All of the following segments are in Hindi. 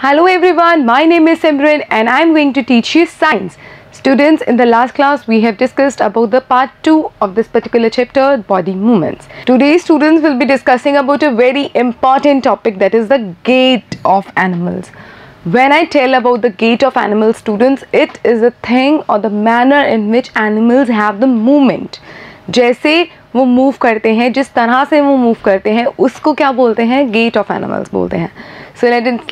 Hello everyone, my name is Simran and I am going to teach you science. Students, in the last class we have discussed about the part 2 of this particular chapter, body movements. Today students will be discussing about a very important topic, that is the gait of animals. When I tell about the gait of animals, students, it is a thing or the manner in which animals have the movement. जैसे वो मूव करते हैं, जिस तरह से वो मूव करते हैं, उसको क्या बोलते हैं? गेट ऑफ एनिमल्स बोलते हैं. So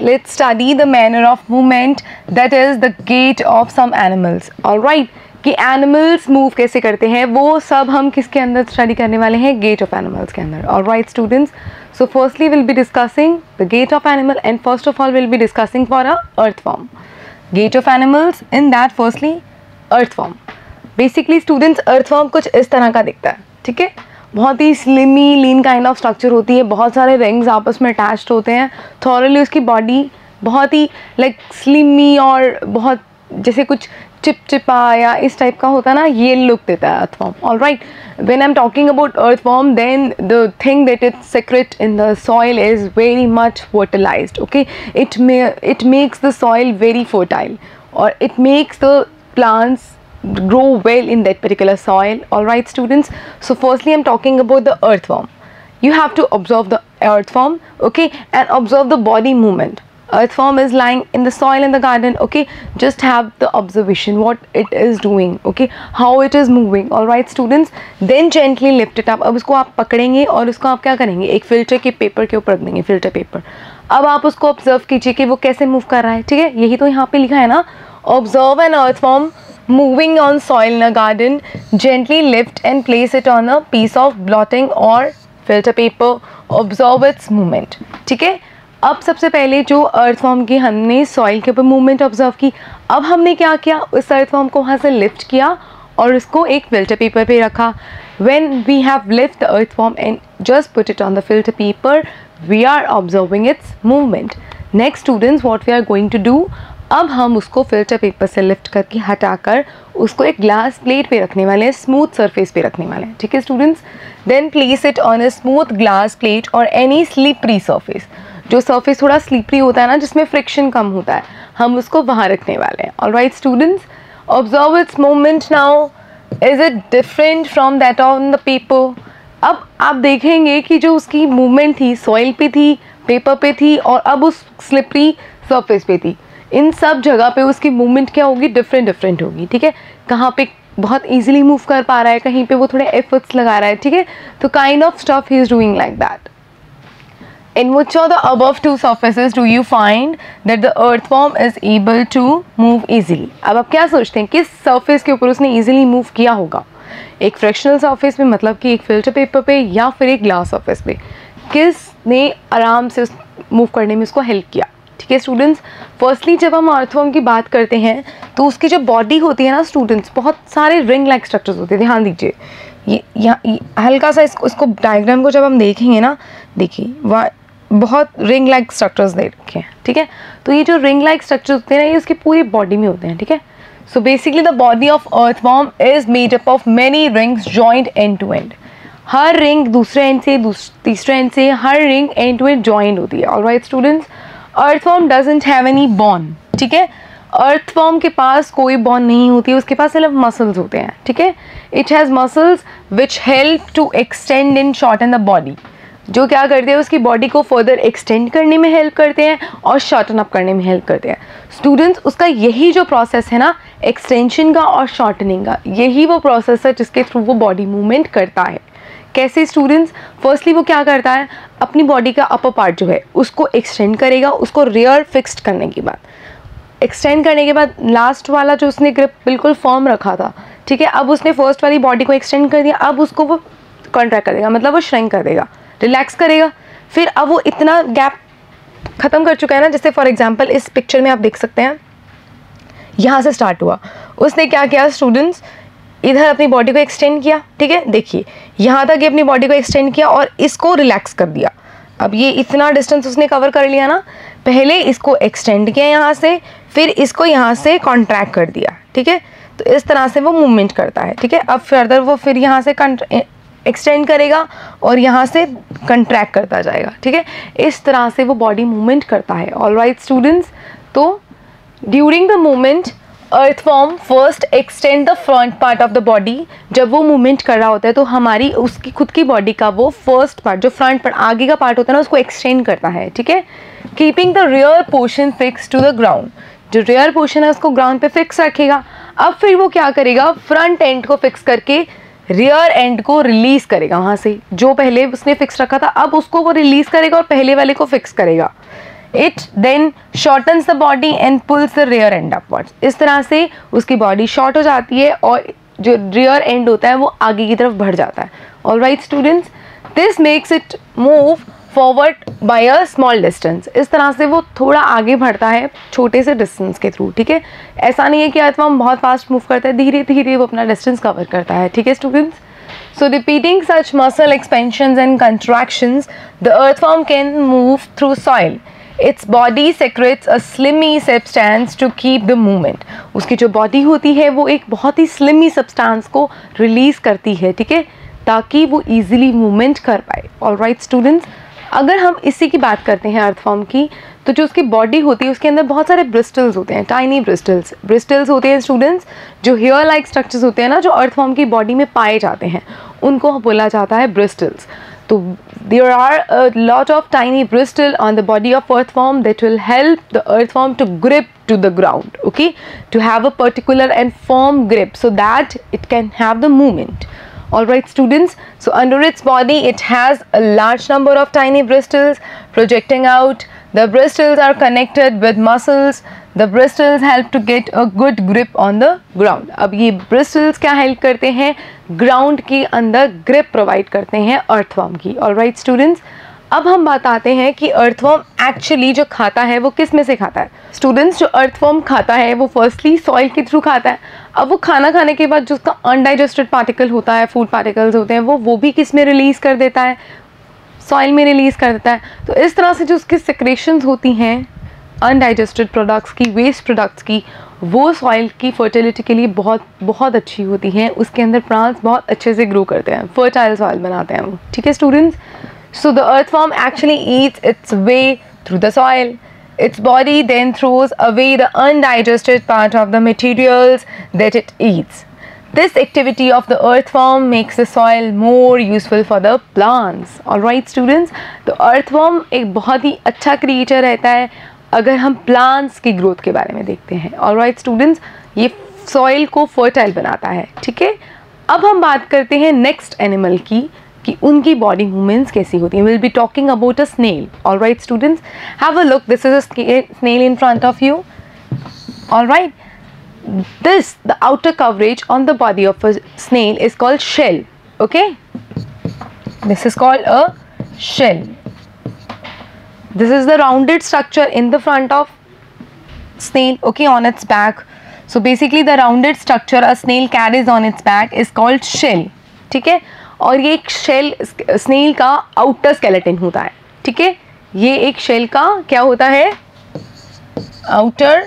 let's study the manner of movement, that is the gait of some animals. Alright, कि एनिमल्स मूव कैसे करते हैं वो सब हम किसके अंदर स्टडी करने वाले हैं? गेट ऑफ एनिमल्स के अंदर. Alright students, so firstly we'll be discussing the gait of animal and first of all we'll be discussing for a earthworm. Gait of animals, in that firstly earthworm. Basically students, earthworm कुछ इस तरह का दिखता है. ठीक है, बहुत ही slimy lean kind of structure होती है, बहुत सारे रिंग्स आपस में अटैच्ड होते हैं. थॉरली उसकी बॉडी बहुत ही लाइक स्लिमी और बहुत जैसे कुछ चिपचिपा या इस टाइप का होता है ना, ये लुक देता है earthworm. Alright, when I am talking about earthworm, then the thing that it secrete in the soil is very much fertilized. Okay, it makes the soil very fertile, or it makes the plants grow well in that particular soil. All right students, so firstly I'm talking about the earthworm. You have to observe the earthworm, okay, and observe the body movement. Earthworm is lying in the soil in the garden, okay, just have the observation what it is doing, okay, how it is moving. All right students, then gently lift it up. अब उसको आप पकड़ेंगे और उसको आप क्या करेंगे? एक फिल्टर के पेपर के ऊपर रख देंगे, फिल्टर पेपर. अब आप उसको ऑब्जर्व कीजिए कि वो कैसे मूव कर रहा है. ठीक है, यही तो यहाँ पे लिखा है ना, observe an earthworm moving on soil in a garden, gently lift and place it on a piece of blotting or filter paper, observe its movement. ठीक है, अब सबसे पहले जो अर्थवर्म की हमने सॉइल के ऊपर मूवमेंट ऑब्जर्व की, अब हमने क्या किया? उस अर्थवर्म को वहाँ से लिफ्ट किया और उसको एक फिल्टर पेपर पे रखा. When we have lift the earthworm and just put it on the filter paper, we are observing its movement. Next students, what we are going to do, अब हम उसको फिल्टर पेपर से लिफ्ट करके हटाकर उसको एक ग्लास प्लेट पे रखने वाले हैं, स्मूथ सरफेस पे रखने वाले हैं. ठीक है students, then place it on a smooth glass plate और एनी स्लिपरी सरफेस. जो सरफेस थोड़ा स्लिपरी होता है ना, जिसमें फ्रिक्शन कम होता है, हम उसको वहाँ रखने वाले हैं. Alright students, observe it's movement now. Is it different from that on the paper? अब आप देखेंगे कि जो उसकी मूवमेंट थी, सॉइल पे थी, पेपर पे थी और अब उस स्लिपरी सरफेस पे थी, इन सब जगह पे उसकी मूवमेंट क्या होगी? डिफरेंट होगी. ठीक है, कहाँ पे बहुत इजीली मूव कर पा रहा है, कहीं पे वो थोड़े एफर्ट्स लगा रहा है. ठीक है, तो kind of stuff he is doing like that. In which of the above two surfaces do you find that the earthworm is able to move easily? अब आप क्या सोचते हैं, किस सरफेस के ऊपर उसने इजीली मूव किया होगा? एक फ्रैक्शनल सरफेस पे, मतलब कि एक फिल्टर पेपर पे, या फिर एक ग्लास सरफेस पे? किसने आराम से मूव करने में उसको हेल्प किया? ठीक है स्टूडेंट्स, फर्स्टली जब हम अर्थवर्म की बात करते हैं तो उसकी जो बॉडी होती है ना स्टूडेंट्स, बहुत सारे रिंग लाइक स्ट्रक्चर्स होते हैं. ध्यान दीजिए, ये हल्का सा इसको डायग्राम को जब हम देखेंगे ना, देखिए वहाँ बहुत रिंग लाइक स्ट्रक्चर्स दे रखे हैं. ठीक है, तो ये जो रिंग लाइक स्ट्रक्चर्स होते हैं ना, ये उसकी पूरी बॉडी में होते हैं. ठीक है, so basically the body of earthworm is made up of many rings joint end to end. हर रिंग दूसरे एंड से, तीसरे एंड से, हर ring end to end joint होती है. Alright students, earthworm doesn't have any bone. ठीक है, अर्थवर्म के पास कोई बोन नहीं होती है, उसके पास सिर्फ मसल्स होते हैं. ठीक है, it has muscles which help to extend and shorten the body. जो क्या करते हैं, उसकी बॉडी को फर्दर एक्सटेंड करने में हेल्प करते हैं और शॉर्टन अप करने में हेल्प करते हैं. स्टूडेंट्स, उसका यही जो प्रोसेस है ना, एक्सटेंशन का और शॉर्टनिंग का, यही वो प्रोसेस है जिसके थ्रू वो बॉडी मूवमेंट करता है. कैसे स्टूडेंट्स? फर्स्टली वो क्या करता है, अपनी बॉडी का अपर पार्ट जो है उसको एक्सटेंड करेगा. उसको रियर फिक्स्ड करने के बाद, एक्सटेंड करने के बाद, लास्ट वाला जो उसने ग्रिप बिल्कुल फर्म रखा था, ठीक है, अब उसने फर्स्ट वाली बॉडी को एक्सटेंड कर दिया. अब उसको वो कॉन्ट्रैक्ट कर देगा, मतलब वो श्रिंक कर देगा, रिलैक्स करेगा. फिर अब वो इतना गैप ख़त्म कर चुका है ना, जैसे फॉर एग्जाम्पल इस पिक्चर में आप देख सकते हैं, यहाँ से स्टार्ट हुआ, उसने क्या किया स्टूडेंट्स, इधर अपनी बॉडी को एक्सटेंड किया. ठीक है, देखिए यहाँ तक ये अपनी बॉडी को एक्सटेंड किया और इसको रिलैक्स कर दिया. अब ये इतना डिस्टेंस उसने कवर कर लिया ना, पहले इसको एक्सटेंड किया यहाँ से, फिर इसको यहाँ से कॉन्ट्रैक्ट कर दिया. ठीक है, तो इस तरह से वो मूवमेंट करता है. ठीक है, अब फर्दर वो फिर यहाँ से एक्सटेंड करेगा और यहाँ से कंट्रैक्ट करता जाएगा, ठीक है। इस तरह से वो बॉडी मूवमेंट करता है। ऑलराइट स्टूडेंट्स, तो during the movement earthworm first extend the front part of the body. जब वो मूवमेंट कर रहा होता है तो हमारी उसकी खुद की बॉडी का वो फर्स्ट पार्ट, जो फ्रंट पार्ट आगे का पार्ट होता है ना, उसको एक्सटेंड करता है, ठीक है। Keeping the rear portion fix to the ground, जो रियर पोर्शन है उसको ग्राउंड पे फिक्स रखेगा। अब फिर वो क्या करेगा, फ्रंट एंड को फिक्स करके रियर एंड को रिलीज करेगा। वहाँ से जो पहले उसने फिक्स रखा था अब उसको वो रिलीज करेगा और पहले वाले को फिक्स करेगा। It then shortens the body and pulls the rear end upwards. इस तरह से उसकी बॉडी शॉर्ट हो जाती है और जो रियर एंड होता है वो आगे की तरफ बढ़ जाता है। Alright students, this makes it move forward bye a small distance. इस तरह से वो थोड़ा आगे बढ़ता है छोटे से डिस्टेंस के थ्रू, ठीक है। ऐसा नहीं है कि अर्थवॉर्म बहुत फास्ट मूव करता है, धीरे धीरे वो अपना डिस्टेंस कवर करता है, ठीक है students. So repeating such muscle expansions and contractions, the earthworm can move through soil. Its body secretes a slimy substance to keep the movement. उसकी जो बॉडी होती है वो एक बहुत ही स्लिमी सब्सटेंस को रिलीज करती है, ठीक है, ताकि वो इजीली मूवमेंट कर पाए। ऑलराइट स्टूडेंट्स, अगर हम इसी की बात करते हैं अर्थवॉर्म की, तो जो उसकी बॉडी होती है उसके अंदर बहुत सारे ब्रिस्टल्स होते हैं, टाइनी ब्रिस्टल्स होते हैं स्टूडेंट्स। जो हेयर लाइक स्ट्रक्चर्स होते हैं ना, जो अर्थवॉर्म की बॉडी में पाए जाते हैं, उनको बोला जाता है ब्रिस्टल्स। तो there are a lot of tiny bristles on the body of earthworm that will help the earthworm to grip to the ground, okay, to have a particular and firm grip so that it can have the movement. Alright students, so under its body it has a large number of tiny bristles projecting out. The bristles are connected with muscles. The bristles help to get a good grip on the ground. अब ये bristles क्या help करते हैं, ground के अंदर grip provide करते हैं earthworm की। Alright students, अब हम बताते हैं कि earthworm actually जो खाता है वो किस में से खाता है। Students, जो earthworm खाता है वो firstly soil के थ्रू खाता है। अब वो खाना खाने के बाद जो उसका undigested particle होता है, food particles होते हैं, वो भी किस में रिलीज कर देता है, सॉइल में रिलीज कर देता है। तो इस तरह से जो उसकी सेक्रेशंस होती हैं अनडाइजेस्टेड प्रोडक्ट्स की, वेस्ट प्रोडक्ट्स की, वो सॉइल की फर्टिलिटी के लिए बहुत बहुत अच्छी होती हैं। उसके अंदर प्लांट्स बहुत अच्छे से ग्रो करते हैं, फर्टाइल सॉइल बनाते हैं वो, ठीक है students. So the earthworm actually Yeats it's way through the soil. Its body then throws away the undigested part of the materials that it eats. This activity of the earthworm makes the soil more useful for the plants. Alright students, तो earthworm एक बहुत ही अच्छा creature रहता है अगर हम plants की growth के बारे में देखते हैं. Alright students, ये soil को fertile बनाता है, ठीक है। अब हम बात करते हैं next animal की कि उनकी body movements कैसी होती हैं. We'll be talking about a snail. Alright students, have a look. This is a snail in front of you. Alright. This, the outer coverage on the body of a snail is called shell. Okay, this is called a shell. This is the rounded structure in the front of snail, okay, on its back. So basically the rounded structure a snail carries on its back is called shell. ठीक है, और ये एक शेल स्नेल का आउटर स्केलेटन होता है, ठीक है। ये एक शेल का क्या होता है, outer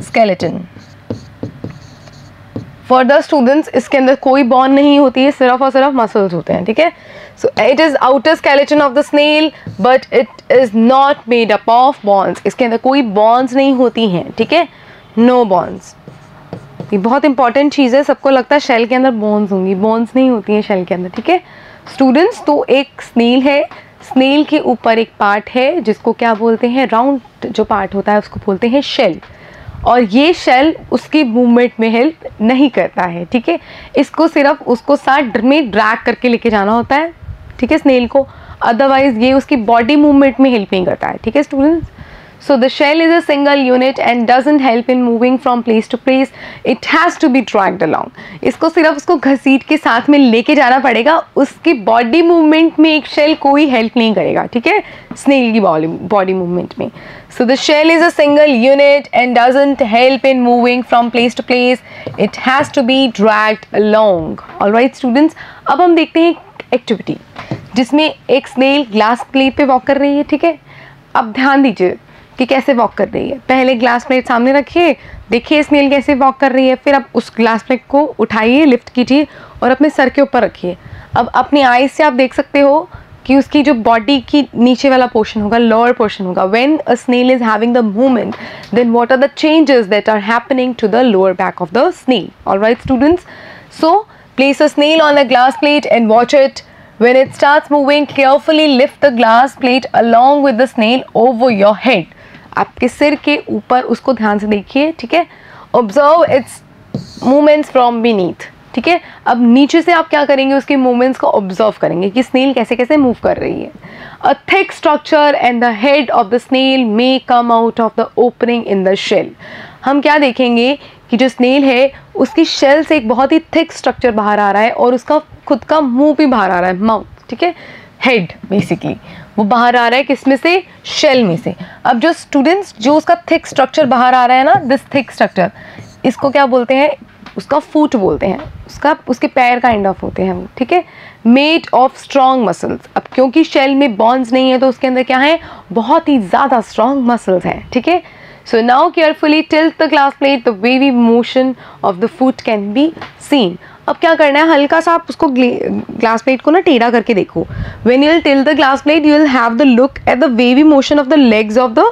skeleton. For the students, इसके अंदर कोई बॉन नहीं होती है, सिर्फ और सिर्फ मसल्स होते हैं, ठीक है। So it is outer skeleton of the snail but it is not made up of bones. इसके अंदर कोई बॉन्स नहीं होती हैं, ठीक है, नो बॉन्स। ये बहुत इंपॉर्टेंट चीज़ है, सबको लगता है शेल के अंदर बोन्स होंगी, बोन्स नहीं होती हैं शेल के अंदर, ठीक है स्टूडेंट्स। तो एक स्नेल है, स्नेल के ऊपर एक पार्ट है जिसको क्या बोलते हैं, राउंड जो पार्ट होता है उसको बोलते हैं शेल, और ये शेल उसकी मूवमेंट में हेल्प नहीं करता है, ठीक है। इसको सिर्फ उसको साथ में ड्रैग करके लेके जाना होता है, ठीक है, स्नेल को, अदरवाइज ये उसकी बॉडी मूवमेंट में हेल्प नहीं करता है, ठीक है students. So the shell is a single unit and doesn't help in moving from place to place. It has to be dragged along. इसको सिर्फ उसको घसीट के साथ में लेके जाना पड़ेगा, उसकी बॉडी मूवमेंट में एक शेल कोई हेल्प नहीं करेगा, ठीक है, स्नेल की बॉडी मूवमेंट में। So the shell is a single unit and doesn't help in moving from place to place. It has to be dragged along. Alright students, अब हम देखते हैं एक्टिविटी जिसमें एक स्नेल ग्लास प्लेट पे वॉक कर रही है, ठीक है। अब ध्यान दीजिए, कि कैसे वॉक कर रही है। पहले ग्लास प्लेट सामने रखिए, देखिए स्नेल कैसे वॉक कर रही है, फिर आप उस ग्लास प्लेट को उठाइए, लिफ्ट कीजिए और अपने सर के ऊपर रखिए। अब अपनी आईज से आप देख सकते हो कि उसकी जो बॉडी की नीचे वाला पोर्शन होगा, लोअर पोर्शन होगा। When a snail is having the movement, then what are the changes that are happening to the lower back of the snail. Alright students, so place a snail on a glass plate and watch it. When it starts moving, carefully lift the glass plate along with the snail over your head. आपके सिर के ऊपर उसको ध्यान से देखिए, ठीक है। Observe its movements from beneath, ठीक है। अब नीचे से आप क्या करेंगे, उसके मूवमेंट्स को ऑब्जर्व करेंगे कि स्नेल कैसे कैसे मूव कर रही है। A thick structure and the head of the snail may come out of the opening in the shell. हम क्या देखेंगे कि जो स्नेल है उसकी शेल से एक बहुत ही थिक स्ट्रक्चर बाहर आ रहा है और उसका खुद का मुंह भी बाहर आ रहा है, माउथ, ठीक है। हेड बेसिकली वो बाहर आ रहा है किसमें से, शेल में से। अब जो स्टूडेंट्स, जो उसका थिक स्ट्रक्चर बाहर आ रहा है ना, दिस थिक स्ट्रक्चर, इसको क्या बोलते हैं, उसका फुट बोलते हैं, उसके पैर काइंड ऑफ होते हैं वो, ठीक है। Made of strong muscles. अब क्योंकि शेल में बॉन्स नहीं है तो उसके अंदर क्या है, बहुत ही ज़्यादा स्ट्रॉन्ग मसल्स हैं, ठीक है। So now carefully tilt the glass plate, the wavy motion of the foot can be seen. अब क्या करना है, हल्का सा आप उसको ग्लास प्लेट को ना टेढ़ा करके देखो। When you will tilt the glass plate, you will have the look at the wavy motion of the legs of the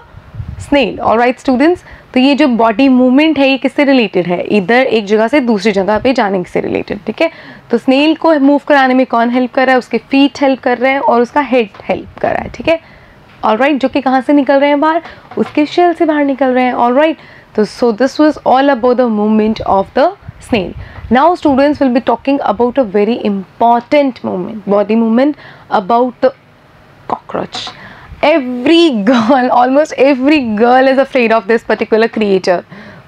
snail. All right students, तो ये जो बॉडी मूवमेंट है ये किससे रिलेटेड है, इधर एक जगह से दूसरी जगह पे जाने से रिलेटेड, ठीक है। तो स्नेल को मूव कराने में कौन हेल्प कर रहा है, उसके फीट हेल्प कर रहे हैं और उसका हेड हेल्प कर रहा है, ठीक है। ऑलराइट, जो कि कहाँ से निकल रहे हैं बाहर, उसके शेल से बाहर निकल रहे हैं। ऑलराइट, तो so this was all about the movement of the snail. Now students will be talking about a very important movement, body movement, about the cockroach. Every girl, almost every girl is afraid of this particular creature.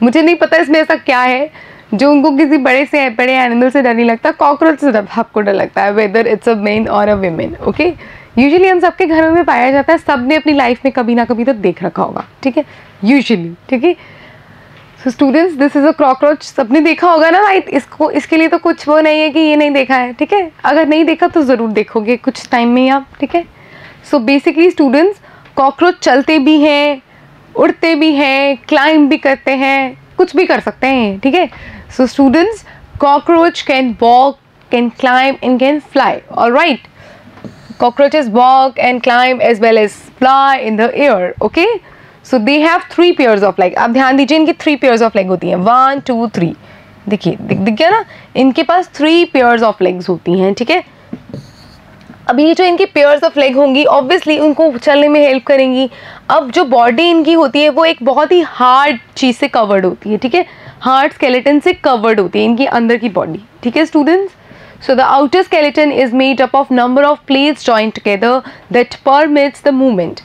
मुझे नहीं पता इसमें ऐसा क्या है जो उनको किसी बड़े एनिमल से डर नहीं लगता, कॉकरोच से आपको डर लगता है, वेदर इट्स अ मैन और अ वीमेन। ओके, यूजुअली हम सबके घरों में पाया जाता है, सबने अपनी लाइफ में कभी ना कभी तो देख रखा होगा, ठीक है, यूजुअली, ठीक है। So students, this is a cockroach, सबने देखा होगा ना, राइट। इसके लिए तो कुछ वो नहीं है कि ये नहीं देखा है, ठीक है। अगर नहीं देखा तो ज़रूर देखोगे कुछ टाइम में ही आप, ठीक है। सो बेसिकली स्टूडेंट्स, कॉकरोच चलते भी हैं, उड़ते भी हैं, क्लाइंब भी करते हैं, कुछ भी कर सकते हैं, ठीक है। So students, cockroach can walk, can climb and can fly. Alright, cockroaches walk and climb as well as fly in the air. Okay, so they have 3 pairs of leg. आप ध्यान दीजिए, इनकी 3 pairs of leg होती हैं, 1 2 3। देखिए, दिख गया ना, इनके पास 3 pairs of legs होती हैं, ठीक है। अब ये जो इनकी pairs of leg होंगी, ऑब्वियसली उनको चलने में हेल्प करेंगी। अब जो बॉडी इनकी होती है वो एक बहुत ही हार्ड चीज़ से कवर्ड होती है, ठीक है, हार्ड स्केलेटन से कवर्ड होती है इनकी अंदर की बॉडी, ठीक है students. So the outer skeleton is made up of number of plates joined together that permits the movement.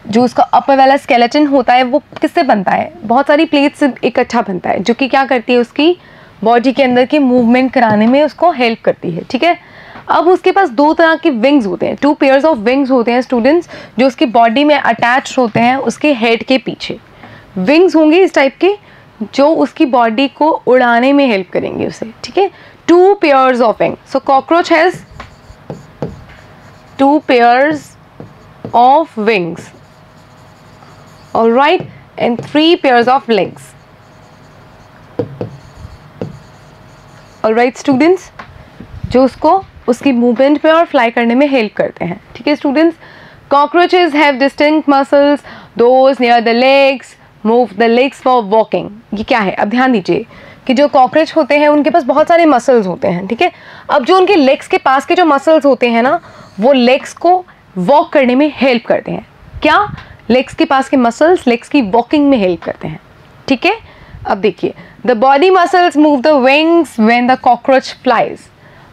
जो उसका अपर वाला स्केलेटन होता है वो किससे बनता है, बहुत सारी प्लेट्स से इकट्ठा बनता है, जो कि क्या करती है, उसकी बॉडी के अंदर की मूवमेंट कराने में उसको हेल्प करती है, ठीक है। अब उसके पास 2 तरह के विंग्स होते हैं, 2 पेयर्स ऑफ विंग्स होते हैं स्टूडेंट्स, जो उसकी बॉडी में अटैच होते हैं उसके हेड के पीछे। विंग्स होंगे इस टाइप के जो उसकी बॉडी को उड़ाने में हेल्प करेंगे उसे, ठीक है। 2 pairs of wings. So cockroach has 2 pairs of wings. All right, and 3 pairs of legs. All right, students, जो उसको उसकी मूवमेंट में और फ्लाई करने में हेल्प करते हैं, ठीक है students. Cockroaches have distinct muscles. Those near the legs move the legs for walking. ये क्या है, अब ध्यान दीजिए कि जो कॉकरोच होते हैं उनके पास बहुत सारे मसल्स होते हैं, ठीक है। अब जो उनके लेग्स के पास के जो मसल्स होते हैं ना, वो लेग्स को वॉक करने में हेल्प करते हैं। क्या, लेग्स के पास के मसल्स लेग्स की वॉकिंग में हेल्प करते हैं, ठीक है। अब देखिए, the body muscles move the wings when the cockroach flies.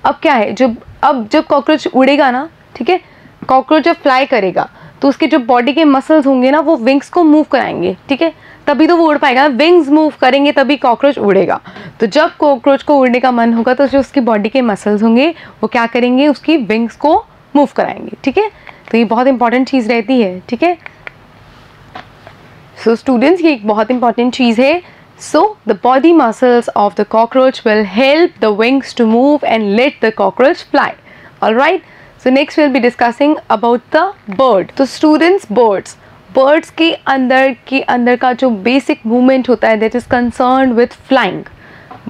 अब क्या है, जब कॉकरोच उड़ेगा ना, ठीक है, कॉकरोच जब फ्लाई करेगा तो उसके जो बॉडी के मसल्स होंगे ना वो विंग्स को मूव कराएंगे, ठीक है, तभी तो वो उड़ पाएगा। विंग्स मूव करेंगे तभी कॉकरोच उड़ेगा। तो जब कॉकरोच को उड़ने का मन होगा तो जो उसकी बॉडी के मसल्स होंगे वो क्या करेंगे, उसकी विंग्स को मूव कराएंगे, ठीक है। तो ये बहुत इंपॉर्टेंट चीज़ रहती है, ठीक है। सो स्टूडेंट्स, ये एक बहुत इंपॉर्टेंट चीज़ है। So the body muscles of the cockroach will help the wings to move and let the cockroach fly. Alright, so next we'll be discussing about the bird. So students, birds के अंदर का जो बेसिक मूवमेंट होता है that is concern with flying.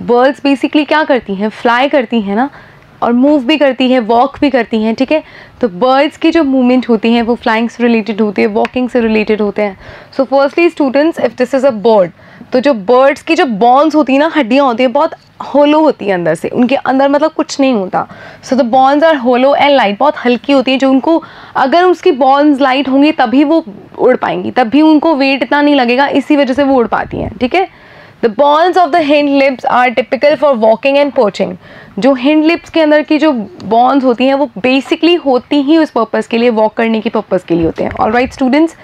Birds basically क्या करती हैं, फ्लाई करती हैं ना, और मूव भी करती हैं, वॉक भी करती हैं, ठीक है। तो बर्ड्स की जो मूवमेंट होती हैं वो फ्लाइंग से रिलेटेड होती है, वॉकिंग से रिलेटेड होते हैं। So firstly students, if this is a bird, तो जो बर्ड्स की जो बॉन्स होती है ना, हड्डियाँ होती हैं, बहुत होलो होती है अंदर से, उनके अंदर मतलब कुछ नहीं होता। So the bones are hollow and light, बहुत हल्की होती है, जो उनको अगर उसकी बॉन्स लाइट होंगी तभी वो उड़ पाएंगी, तभी उनको वेट इतना नहीं लगेगा, इसी वजह से वो उड़ पाती हैं, ठीक है। The bones of the hind limbs are typical for walking and perching. जो हिंड लिप्स के अंदर की जो बॉन्स होती हैं वो बेसिकली होती ही उस पर्पज़ के लिए, वॉक करने की पर्पज़ के लिए होते हैं। ऑलराइट स्टूडेंट्स,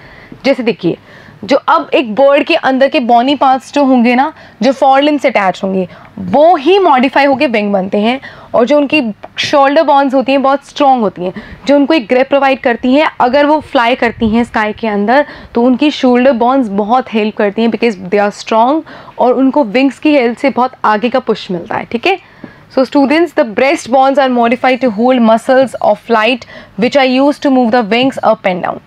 जैसे देखिए, जो अब एक बर्ड के अंदर के बॉनी पार्ट्स जो होंगे ना, जो फोरलिम्ब से अटैच होंगे, वो ही मॉडिफाई होकर विंग बनते हैं, और जो उनकी शोल्डर बॉन्स होती हैं बहुत स्ट्रॉन्ग होती हैं, जो उनको एक ग्रिप प्रोवाइड करती हैं। अगर वो फ्लाई करती हैं स्काई के अंदर तो उनकी शोल्डर बॉन्स बहुत हेल्प करती हैं बिकॉज दे आर स्ट्रॉन्ग, और उनको विंग्स की हेल्प से बहुत आगे का पुश मिलता है, ठीक है। So students, the breast bones are modified to hold muscles of flight which are used to move the wings up and down.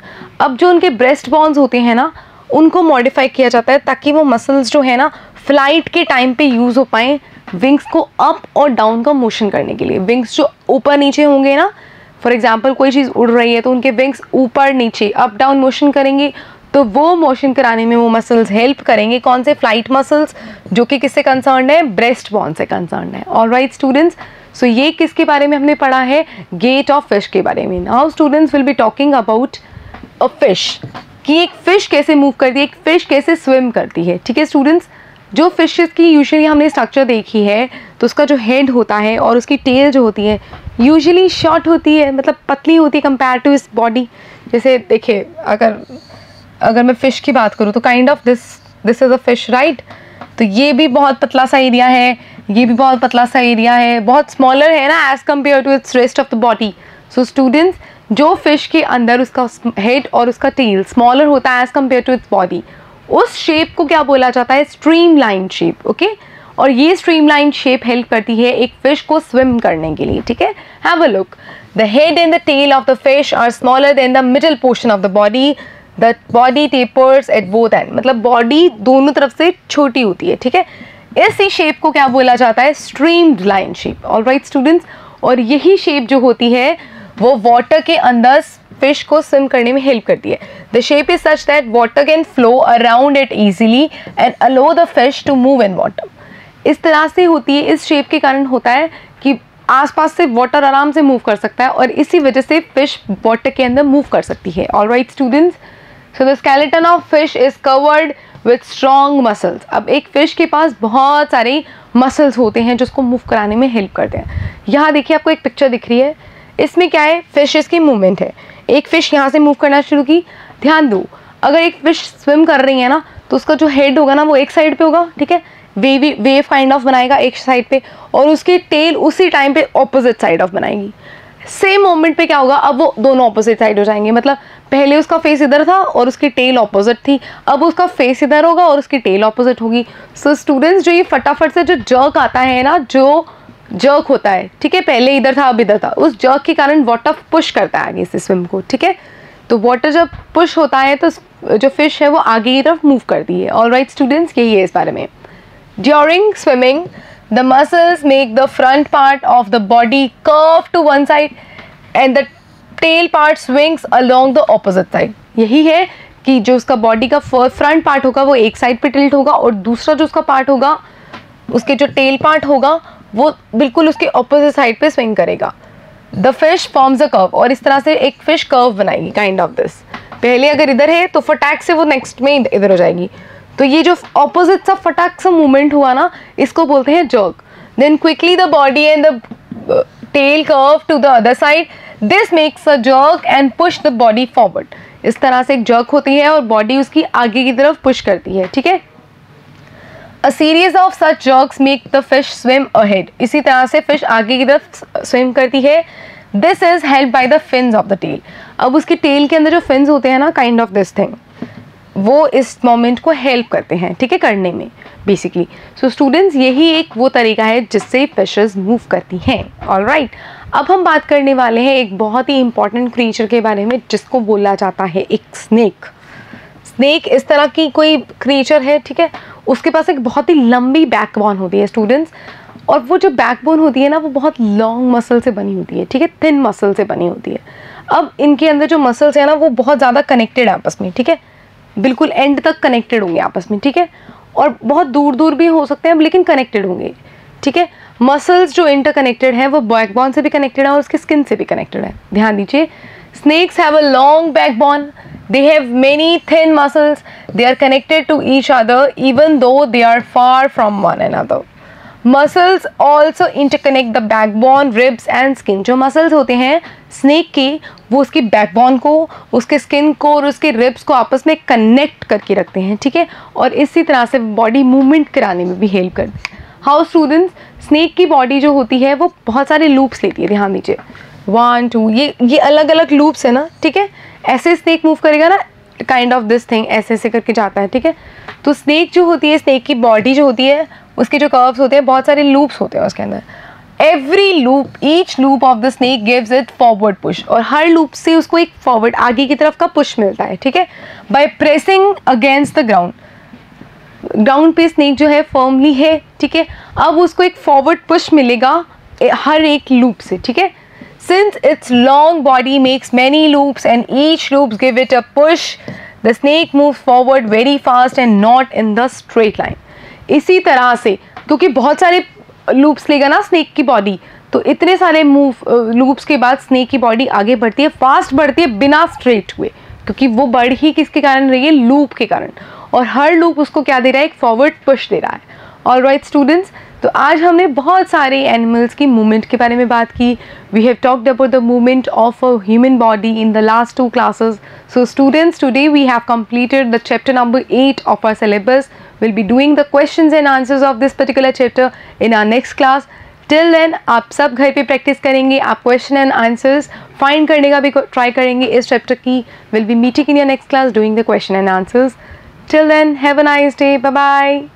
अब जो उनके breast bones होते हैं ना, उनको मॉडिफाई किया जाता है ताकि वो मसल्स जो है ना फ्लाइट के टाइम पे यूज़ हो पाएँ, विंग्स को अप और डाउन का मोशन करने के लिए। विंग्स जो ऊपर नीचे होंगे ना, फॉर एग्जांपल कोई चीज़ उड़ रही है तो उनके विंग्स ऊपर नीचे अप डाउन मोशन करेंगे, तो वो मोशन कराने में वो मसल्स हेल्प करेंगे। कौन से? फ्लाइट मसल्स, जो कि किससे कंसर्न है? ब्रेस्ट बोन से कंसर्न है। ऑलराइट स्टूडेंट्स, सो ये किसके बारे में हमने पढ़ा है? गेट ऑफ फिश के बारे में। Now students will be talking about a fish, कि एक फिश कैसे मूव करती है, एक फिश कैसे स्विम करती है, ठीक है स्टूडेंट्स। जो फिशेस की यूजुअली हमने स्ट्रक्चर देखी है, तो उसका जो हेड होता है और उसकी टेल जो होती है यूजुअली शॉर्ट होती है, मतलब पतली होती है कंपेयर टू इस बॉडी। जैसे देखिए, अगर मैं फ़िश की बात करूँ तो kind of this is a fish, right. तो ये भी बहुत पतला सा एरिया है, ये भी बहुत पतला सा एरिया है, बहुत स्मॉलर है ना as compare to its rest of the body. So students, जो फिश के अंदर उसका हेड और उसका टेल स्मॉलर होता है as compare to its body, उस शेप को क्या बोला जाता है? Streamline shape, okay. और ये स्ट्रीमलाइन शेप हेल्प करती है एक फिश को स्विम करने के लिए, ठीक है। Have a look, the head and the tail of the fish are smaller than the middle portion of the body, the body tapers at both end, मतलब बॉडी दोनों तरफ से छोटी होती है, ठीक है। इसी शेप को क्या बोला जाता है? Streamed line shape. Alright students, और यही शेप जो होती है वो वाटर के अंदर फिश को स्विम करने में हेल्प करती है। The shape is such that water can flow around it easily and allow the fish to move in water. इस तरह से होती है, इस शेप के कारण होता है कि आसपास से वाटर आराम से मूव कर सकता है, और इसी वजह से फिश वाटर के अंदर मूव कर सकती है। Alright students, so the skeleton of fish is covered with strong muscles. अब एक फिश के पास बहुत सारे मसल्स होते हैं जो उसको मूव कराने में हेल्प करते हैं। यहाँ देखिए, आपको एक पिक्चर दिख रही है, इसमें क्या है? फिशेस की मूवमेंट है। एक फिश यहाँ से मूव करना शुरू की, ध्यान दो, अगर एक फिश स्विम कर रही है ना तो उसका जो हेड होगा ना वो एक साइड पे होगा, ठीक है, वेव काइंड ऑफ बनाएगा एक साइड पे, और उसकी टेल उसी टाइम पे ऑपोजिट साइड ऑफ बनाएगी। सेम मोमेंट पे क्या होगा? अब वो दोनों ऑपोजिट साइड हो जाएंगे, मतलब पहले उसका फेस इधर था और उसकी टेल ऑपोजिट थी, अब उसका फेस इधर होगा और उसकी टेल ऑपोजिट होगी। सो स्टूडेंट्स, जो ये फटाफट से जो जर्क आता है ना, जो जर्क होता है, ठीक है, पहले इधर था अब इधर था, उस जर्क के कारण वाटर पुश करता है आगे से स्विम को, ठीक है। तो वाटर जब पुश होता है तो जो फिश है वो आगे की तरफ मूव करती है। ऑलराइट स्टूडेंट्स, यही है इस बारे में। During swimming the muscles make the front part of the body curve to one side and the tail part swings along the opposite side. यही है कि जो उसका बॉडी का फ्रंट पार्ट होगा वो एक साइड पे टिल्ट होगा, और दूसरा जो उसका पार्ट होगा, उसके जो टेल पार्ट होगा वो बिल्कुल उसके ऑपोजिट साइड पे स्विंग करेगा। The fish forms a curve, और इस तरह से एक फिश कर्व बनाएगी काइंड ऑफ दिस। पहले अगर इधर है तो फटाक से वो नेक्स्ट में इधर हो जाएगी। तो ये जो ऑपोजिट सा फटाक सा मूवमेंट हुआ ना, इसको बोलते हैं jerk. Then quickly the body and the tail curve to the other side, this makes a jerk and push the body forward. इस तरह से एक जर्क होती है और बॉडी उसकी आगे की तरफ पुश करती है, ठीक है। A series of such jerks make the fish swim ahead. इसी तरह से फिश आगे की तरफ स्विम करती है। This is helped by the fins of the tail. अब उसकी टेल के अंदर जो फिन्स होते हैं ना, काइंड ऑफ दिस थिंग, वो इस मोमेंट को हेल्प करते हैं, ठीक है, करने में बेसिकली। सो स्टूडेंट्स, यही एक वो तरीका है जिससे फिशेस मूव करती हैं। ऑलराइट, अब हम बात करने वाले हैं एक बहुत ही इंपॉर्टेंट क्रीचर के बारे में जिसको बोला जाता है एक स्नेक। स्नेक इस तरह की कोई क्रिएचर है, ठीक है, उसके पास एक बहुत ही लंबी बैकबोन होती है स्टूडेंट्स, और वो जो बैकबोन होती है ना वो बहुत लॉन्ग मसल से बनी होती है, ठीक है, थिन मसल से बनी होती है। अब इनके अंदर जो मसल्स है ना वो बहुत ज़्यादा कनेक्टेड है आपस में, ठीक है, बिल्कुल एंड तक कनेक्टेड होंगे आपस में, ठीक है, और बहुत दूर दूर भी हो सकते हैं लेकिन कनेक्टेड होंगे, ठीक है। मसल्स जो इंटरकनेक्टेड है वो बैकबोन से भी कनेक्टेड है और उसकी स्किन से भी कनेक्टेड है। ध्यान दीजिए, snakes have a long backbone, they have many thin muscles, they are connected to each other even though they are far from one another. Muscles also interconnect the backbone, ribs and skin. जो muscles होते हैं स्नेक के वो उसकी बैकबोन को, उसके स्किन को और उसके रिब्स को आपस में कनेक्ट करके रखते हैं, ठीक है, और इसी तरह से बॉडी मूवमेंट कराने में भी हेल्प करते हैं। हाउ स्टूडेंट्स, स्नेक की बॉडी जो होती है वो बहुत सारे लूप्स लेती है। ध्यान दीजिए, 1 2 ये अलग अलग लूप्स है ना, ठीक है, ऐसे स्नेक मूव करेगा ना, काइंड ऑफ दिस थिंग ऐसे ऐसे करके जाता है, ठीक है। तो स्नेक जो होती है, स्नेक की बॉडी जो होती है उसके जो कर्व्स होते हैं बहुत सारे लूप्स होते हैं उसके अंदर। Every loop, each loop of the snake gives it forward push, और हर लूप से उसको एक फॉरवर्ड आगे की तरफ का पुश मिलता है, ठीक है, by pressing against the ground. Ground पे स्नेक जो है फर्मली है, ठीक है, अब उसको एक फॉरवर्ड पुश मिलेगा हर एक लूप से, ठीक है। Since its long body makes many loops and each loops give it a push, the snake moves forward very fast and not in the straight line. इसी तरह से क्योंकि बहुत सारे लूप्स लेगा ना स्नेक की बॉडी, तो इतने सारे लूप्स के बाद स्नेक की बॉडी आगे बढ़ती है, फास्ट बढ़ती है बिना स्ट्रेट हुए, क्योंकि वो बढ़ ही किसके कारण रही है, लूप के कारण, और हर लूप उसको क्या दे रहा है, एक फॉरवर्ड पुश दे रहा है। ऑलराइट स्टूडेंट्स, तो आज हमने बहुत सारे एनिमल्स की मूवमेंट के बारे में बात की। We have talked about the movement of a human body in the last 2 classes. So students, today we have completed the chapter number 8 of our syllabus. We'll be doing the questions and answers of this particular chapter in our next class. Till then आप सब घर पे प्रैक्टिस करेंगे, आप क्वेश्चन एंड आंसर्स फाइंड करने का भी ट्राई करेंगे इस चैप्टर की। We'll be meeting in your next class doing the question and answers. Till then, have a nice day. Bye bye.